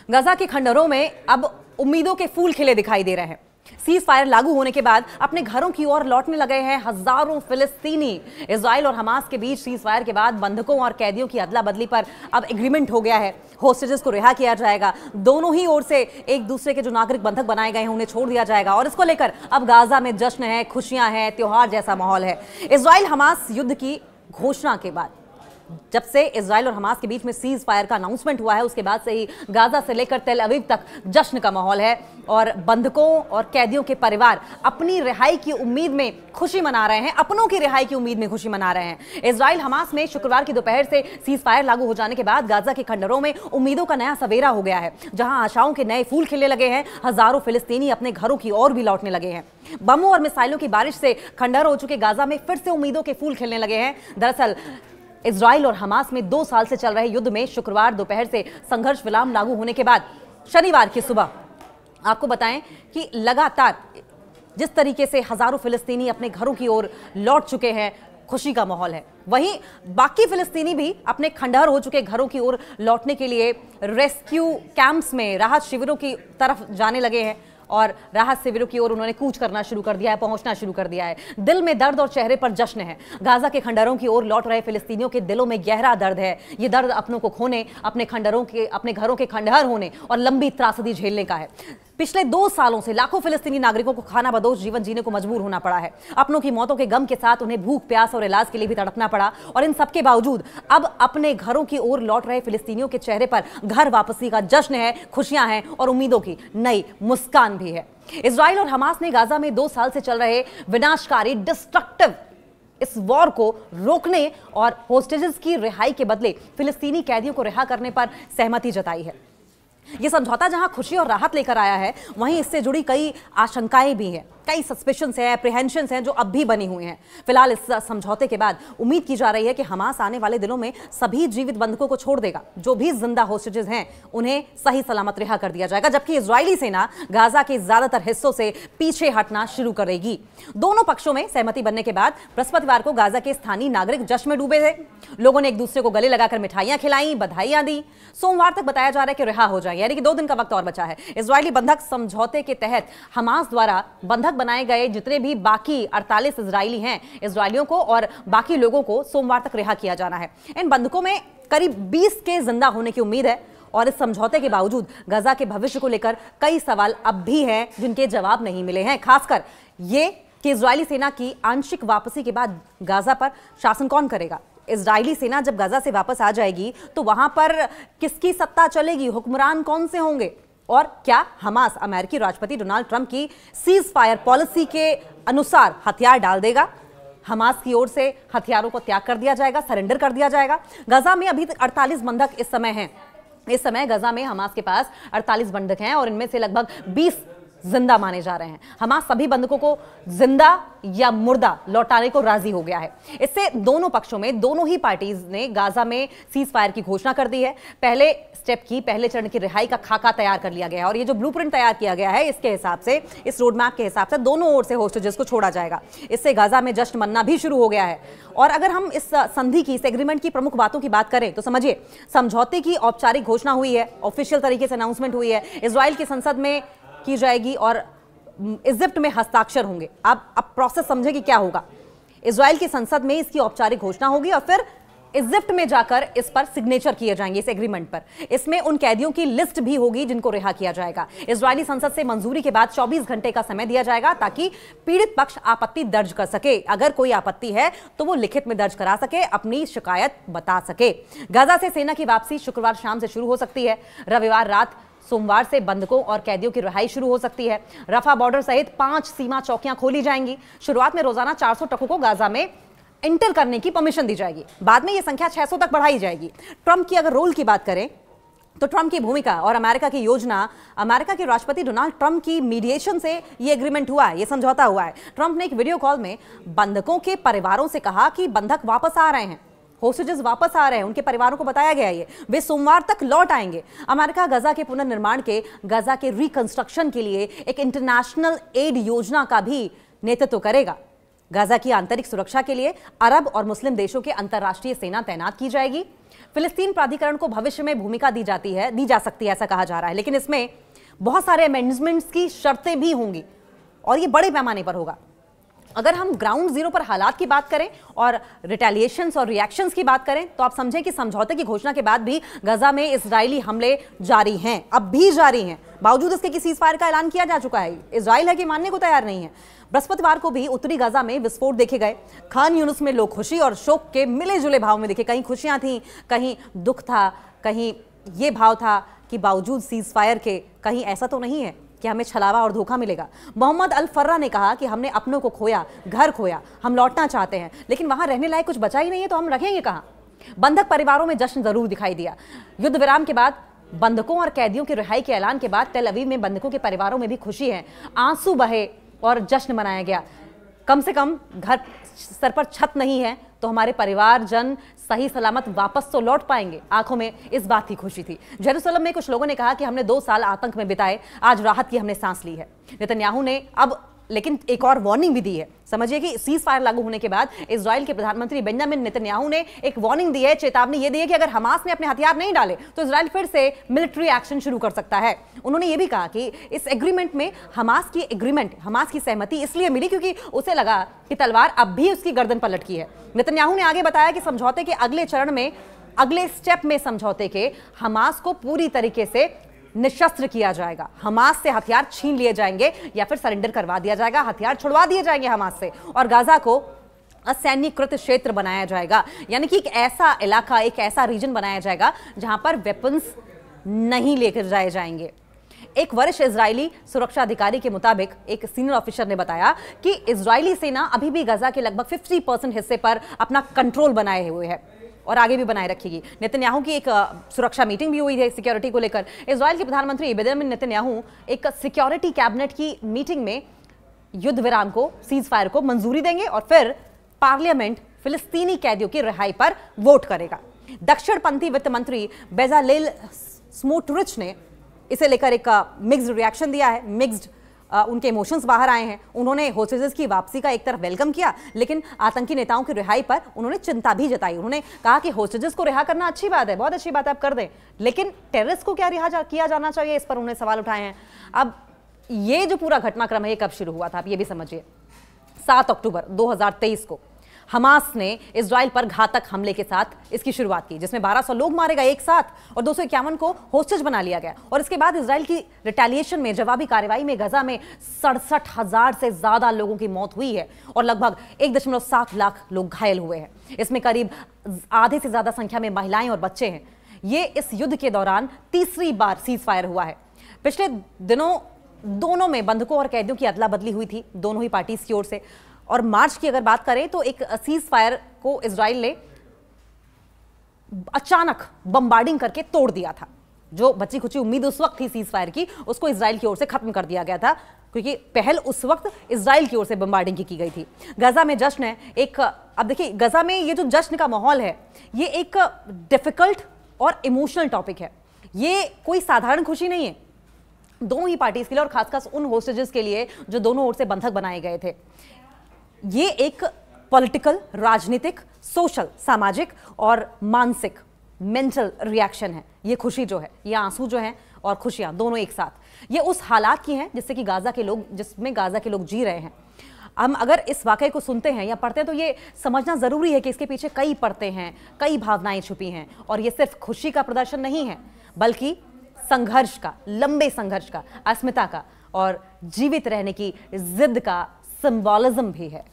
गजा के खंडहरों में अब उम्मीदों के फूल खिले दिखाई दे रहे हैं। सीज फायर लागू होने के बाद अपने घरों की ओर लौटने लगे हैं हजारों फिलिस्तीनी। इजराइल और हमास के बीच सीज फायर के बाद बंधकों और कैदियों की अदला बदली पर अब एग्रीमेंट हो गया है। होस्टेजेस को रिहा किया जाएगा। दोनों ही ओर से एक दूसरे के जो नागरिक बंधक बनाए गए हैं उन्हें छोड़ दिया जाएगा और इसको लेकर अब गाजा में जश्न है, खुशियां हैं, त्योहार जैसा माहौल है। इजराइल हमास युद्ध की घोषणा के बाद, जब से इजराइल और हमास के बीच में सीज फायर का अनाउंसमेंट हुआ है, उसके बाद से ही गाजा से लेकर तेल अवीव तक जश्न का माहौल है और बंधकों और कैदियों के परिवार अपनी रिहाई की उम्मीद में खुशी मना रहे हैं, अपनों की रिहाई की उम्मीद में खुशी मना रहे हैं। इजराइल हमास में शुक्रवार की दोपहर से सीज फायर लागू हो जाने के बाद गाजा के खंडहरों में उम्मीदों का नया सवेरा हो गया है, जहां आशाओं के नए फूल खिलने लगे हैं। हजारों फिलिस्तीनी अपने घरों की ओर भी लौटने लगे हैं। बमों और मिसाइलों की बारिश से खंडहर हो चुके गाजा में फिर से उम्मीदों के फूल खिलने लगे हैं। दरअसल इजराइल और हमास में 2 साल से चल रहे युद्ध में शुक्रवार दोपहर से संघर्ष विराम लागू होने के बाद शनिवार की सुबह आपको बताएं कि लगातार जिस तरीके से हजारों फिलिस्तीनी अपने घरों की ओर लौट चुके हैं, खुशी का माहौल है। वहीं बाकी फिलिस्तीनी भी अपने खंडहर हो चुके घरों की ओर लौटने के लिए रेस्क्यू कैंप्स में, राहत शिविरों की तरफ जाने लगे हैं और राहत शिविरों की ओर उन्होंने कूच करना शुरू कर दिया है, पहुंचना शुरू कर दिया है। दिल में दर्द और चेहरे पर जश्न है। गाजा के खंडहरों की ओर लौट रहे फिलिस्तीनियों के दिलों में गहरा दर्द है। ये दर्द अपनों को खोने, अपने घरों के खंडहर होने और लंबी त्रासदी झेलने का है। पिछले 2 सालों से लाखों फिलिस्तीनी नागरिकों को खाना बदोश जीवन जीने को मजबूर होना पड़ा है। अपनों की मौतों के गम के साथ उन्हें भूख, प्यास और इलाज के लिए भी तड़पना पड़ा और इन सबके बावजूद अब अपने घरों की ओर लौट रहे फिलिस्तीनियों के चेहरे पर घर वापसी का जश्न है, खुशियां हैं और उम्मीदों की नई मुस्कान भी है। इजराइल और हमास ने गाजा में 2 साल से चल रहे विनाशकारी डिस्ट्रक्टिव इस वॉर को रोकने और होस्टेजेस की रिहाई के बदले फिलिस्तीनी कैदियों को रिहा करने पर सहमति जताई है। यह समझौता जहां खुशी और राहत लेकर आया है, वहीं इससे जुड़ी कई आशंकाएं भी हैं, कई सस्पिशंस हैं, एप्रीहेंशंस हैं जो अब भी बनी हुई हैं। फिलहाल इस समझौते के बाद उम्मीद की जा रही है कि हमास आने वाले दिनों में सभी जीवित बंधकों को छोड़ देगा। जो भी जिंदा होस्टेजेस हैं उन्हें सही सलामत रिहा कर दिया जाएगा, जबकि इजरायली सेना गाजा के ज्यादातर हिस्सों से पीछे हटना शुरू करेगी। दोनों पक्षों में सहमति बनने के बाद बृहस्पतिवार को गाजा के स्थानीय नागरिक जश्न में डूबे थे। लोगों ने एक दूसरे को गले लगाकर मिठाइयां खिलाई, बधाइयां दी। सोमवार तक बताया जा रहा है कि रिहा हो जाएंगे, यानी कि 2 दिन का वक्त और बचा है। इजरायली बंधक समझौते के तहत हमास द्वारा बंधक बनाए गए जितने भी बाकी 48 इजरायली हैं, इजरायलियों को और बाकी लोगों को सोमवार तक रिहा किया जाना है। इन बंधकों में करीब 20 के जिंदा होने की उम्मीद है और इस समझौते के बावजूद गाजा के भविष्य को लेकर कई सवाल अब भी हैं जिनके जवाब नहीं मिले हैं। खासकर ये कि इजरायली सेना की आंशिक वापसी के बाद गाजा पर शासन कौन करेगा। इजरायली सेना जब गाजा से वापस आ जाएगी तो वहां पर किसकी सत्ता चलेगी, हुक्मरान कौन से होंगे और क्या हमास अमेरिकी राष्ट्रपति डोनाल्ड ट्रंप की सीज फायर पॉलिसी के अनुसार हथियार डाल देगा। हमास की ओर से हथियारों को त्याग कर दिया जाएगा, सरेंडर कर दिया जाएगा। गाजा में अभी तक 48 बंधक इस समय हैं। इस समय गाजा में हमास के पास 48 बंधक हैं और इनमें से लगभग 20 जिंदा माने जा रहे हैं। हमास सभी बंधकों को जिंदा या मुर्दा लौटाने को राजी हो गया है। इससे दोनों पक्षों में, दोनों ही पार्टीज ने गाजा में सीज फायर की घोषणा कर दी है। पहले चरण की रिहाई का खाका तैयार कर लिया गया है और ये जो ब्लूप्रिंट तैयार किया गया है, इसके हिसाब से, इस रोड मैप के हिसाब से दोनों ओर से होस्टेजेस को छोड़ा जाएगा। इससे गाजा में जश्न मनना भी शुरू हो गया है। और अगर हम इस संधि की, इस एग्रीमेंट की प्रमुख बातों की बात करें तो समझिए, समझौते की औपचारिक घोषणा हुई है, ऑफिशियल तरीके से अनाउंसमेंट हुई है, इजराइल की संसद में की जाएगी और इजिप्ट में हस्ताक्षर होंगे। अब प्रोसेस समझे कि क्या होगा। इजराइल की संसद में इसकी औपचारिक घोषणा होगी और फिर इजिप्ट में जाकर इस पर सिग्नेचर किए जाएंगे, इस एग्रीमेंट पर। इसमें उन कैदियों की लिस्ट भी होगी जिनको रिहा किया जाएगा। इजरायली संसद से मंजूरी के बाद 24 घंटे का समय दिया जाएगा ताकि पीड़ित पक्ष आपत्ति दर्ज कर सके। अगर कोई आपत्ति है तो वो लिखित में दर्ज करा सके, अपनी शिकायत बता सके। गाजा से सेना की वापसी शुक्रवार शाम से शुरू हो सकती है। रविवार रात, सोमवार से बंधकों और कैदियों की रिहाई शुरू हो सकती है। रफा बॉर्डर सहित 5 सीमा चौकियां खोली जाएंगी। शुरुआत में रोजाना 400 ट्रकों को गाजा में इंटर करने की परमिशन दी जाएगी। बाद में यह संख्या 600 तक बढ़ाई जाएगी। ट्रंप की अगर रोल की बात करें तो ट्रंप की भूमिका और अमेरिका की योजना, अमेरिका के राष्ट्रपति डोनाल्ड ट्रंप की मीडिएशन से यह एग्रीमेंट हुआ है, यह समझौता हुआ है। ट्रंप ने एक वीडियो कॉल में बंधकों के परिवारों से कहा कि बंधक वापस आ रहे हैं, होस्टेजेस वापस आ रहे हैं, उनके परिवारों को बताया गया है वे सोमवार तक लौट आएंगे। अमेरिका गाजा के पुनर्निर्माण के, गाजा के रिकंस्ट्रक्शन के लिए एक इंटरनेशनल एड योजना का भी नेतृत्व करेगा। गाजा की आंतरिक सुरक्षा के लिए अरब और मुस्लिम देशों के अंतर्राष्ट्रीय सेना तैनात की जाएगी। फिलिस्तीन प्राधिकरण को भविष्य में भूमिका दी जा सकती है, ऐसा कहा जा रहा है, लेकिन इसमें बहुत सारे अमेंडमेंट्स की शर्तें भी होंगी और ये बड़े पैमाने पर होगा। अगर हम ग्राउंड जीरो पर हालात की बात करें और रिटेलिएशंस और रिएक्शंस की बात करें तो आप समझें कि समझौते की घोषणा के बाद भी गाजा में इजरायली हमले जारी हैं, अब भी जारी हैं, बावजूद इसके कि सीज़फायर का ऐलान किया जा चुका है। इजराइल है कि मानने को तैयार नहीं है। बृहस्पतिवार को भी उत्तरी गाजा में विस्फोट देखे गए। खान यूनुस में लोग खुशी और शोक के मिले जुले भाव में दिखे। कहीं खुशियां थी, कहीं दुख था, कहीं ये भाव था कि बावजूद सीज़फायर के कहीं ऐसा तो नहीं है कि हमें छलावा और धोखा मिलेगा। मोहम्मद अल फर्रा ने कहा कि हमने अपनों को खोया, घर खोया, हम लौटना चाहते हैं, लेकिन वहां रहने लायक कुछ बचा ही नहीं है, तो हम रखेंगे कहां। बंधक परिवारों में जश्न जरूर दिखाई दिया। युद्ध विराम के बाद बंधकों और कैदियों की रिहाई के ऐलान के बाद तेल अवीव में बंधकों के परिवारों में भी खुशी है, आंसू बहे और जश्न मनाया गया। कम से कम घर सर पर छत नहीं है तो हमारे परिवारजन सही सलामत वापस तो लौट पाएंगे, आंखों में इस बात की खुशी थी। जेरूसलम में कुछ लोगों ने कहा कि हमने 2 साल आतंक में बिताए, आज राहत की हमने सांस ली है। नेतन्याहू ने अब लेकिन एक और वार्निंग भी दी है। समझिए कि सीज फायर लागू होने के बाद इजराइल के प्रधानमंत्री बेंजामिन नेतन्याहू ने एक वार्निंग दी है, चेतावनी ये दी है कि अगर हमास ने अपने हथियार नहीं डाले तो इजराइल फिर से मिलिट्री एक्शन शुरू कर सकता है। उन्होंने ये भी कहा कि इस एग्रीमेंट में हमास की सहमति इसलिए मिली क्योंकि उसे लगा कि तलवार अब भी उसकी गर्दन पर लटकी है। नेतन्याहू ने आगे बताया कि समझौते के अगले चरण में, अगले स्टेप में समझौते के हमास को पूरी तरीके से निशस्त्र किया जाएगा। हमास से हथियार छीन लिए जाएंगे या फिर सरेंडर करवा दिया जाएगा, हथियार छुड़वा दिए जाएंगे हमास से, और गाजा को असैन्यकृत क्षेत्र बनाया जाएगा। यानी कि एक ऐसा इलाका, एक ऐसा रीजन बनाया जाएगा जहां पर वेपन्स नहीं लेकर जाए जाएंगे। एक वरिष्ठ इजरायली सुरक्षा अधिकारी के मुताबिक, एक सीनियर ऑफिसर ने बताया कि इजरायली सेना अभी भी गाजा के लगभग 50% हिस्से पर अपना कंट्रोल बनाए हुए है और आगे भी बनाए रखेगी। नेतन्याहू की एक सुरक्षा मीटिंग भी हुई है सिक्योरिटी को लेकर। इजराइल के प्रधानमंत्री बेंजामिन नेतन्याहू एक सिक्योरिटी कैबिनेट की मीटिंग में युद्ध विराम को, सीज फायर को मंजूरी देंगे और फिर पार्लियामेंट फिलिस्तीनी कैदियों की रिहाई पर वोट करेगा। दक्षिणपंथी वित्त मंत्री बेजालेल स्मोट्रिच ने इसे लेकर एक मिक्स्ड रिएक्शन दिया है, मिक्स्ड उनके इमोशंस बाहर आए हैं। उन्होंने होस्टेजेस की वापसी का एक तरफ वेलकम किया, लेकिन आतंकी नेताओं की रिहाई पर उन्होंने चिंता भी जताई। उन्होंने कहा कि होस्टेजेस को रिहा करना अच्छी बात है, बहुत अच्छी बात है, आप कर दें, लेकिन टेररिस्ट को क्या रिहा किया जाना चाहिए, इस पर उन्होंने सवाल उठाए हैं। अब ये जो पूरा घटनाक्रम है ये कब शुरू हुआ था, आप ये भी समझिए। 7 अक्टूबर 2023 को हमास ने इजराइल पर घातक हमले के साथ इसकी शुरुआत की, जिसमें 1200 लोग मारे गए एक साथ और 251 को होस्टेज बना लिया गया। और इसके बाद इजराइल की रिटेलिएशन में, जवाबी कार्रवाई में गाजा में 67,000 से ज्यादा लोगों की मौत हुई है और लगभग 1.7 लाख लोग घायल हुए हैं। इसमें करीब आधे से ज्यादा संख्या में महिलाएं और बच्चे हैं। ये इस युद्ध के दौरान तीसरी बार सीज फायर हुआ है। पिछले दिनों दोनों में बंधकों और कैदियों की अदला बदली हुई थी, दोनों ही पार्टीज की ओर से। और मार्च की अगर बात करें तो एक सीज फायर को इजराइल ने अचानक बम्बार्डिंग करके तोड़ दिया था। जो बची खुची उम्मीद उस वक्त थी सीज फायर की, उसको इजराइल की ओर से खत्म कर दिया गया था, क्योंकि पहल उस वक्त इजराइल की ओर से बम्बार्डिंग की गई थी। गाजा में जश्न है एक। अब देखिए, गाजा में ये जो जश्न का माहौल है, ये एक डिफिकल्ट और इमोशनल टॉपिक है। ये कोई साधारण खुशी नहीं है दोनों ही पार्टीज के लिए, और खासकर उन होस्टेजेस के लिए जो दोनों ओर से बंधक बनाए गए थे। ये एक पॉलिटिकल, राजनीतिक, सोशल, सामाजिक और मानसिक, मेंटल रिएक्शन है। ये खुशी जो है, ये आंसू जो हैं और खुशियां दोनों एक साथ, ये उस हालात की हैं जिसमें गाजा के लोग जी रहे हैं। हम अगर इस वाकये को सुनते हैं या पढ़ते हैं तो ये समझना जरूरी है कि इसके पीछे कई परतें हैं, कई भावनाएं छुपी हैं, और ये सिर्फ खुशी का प्रदर्शन नहीं है, बल्कि संघर्ष का, लंबे संघर्ष का, अस्मिता का और जीवित रहने की जिद का सिंबोलिज्म भी है।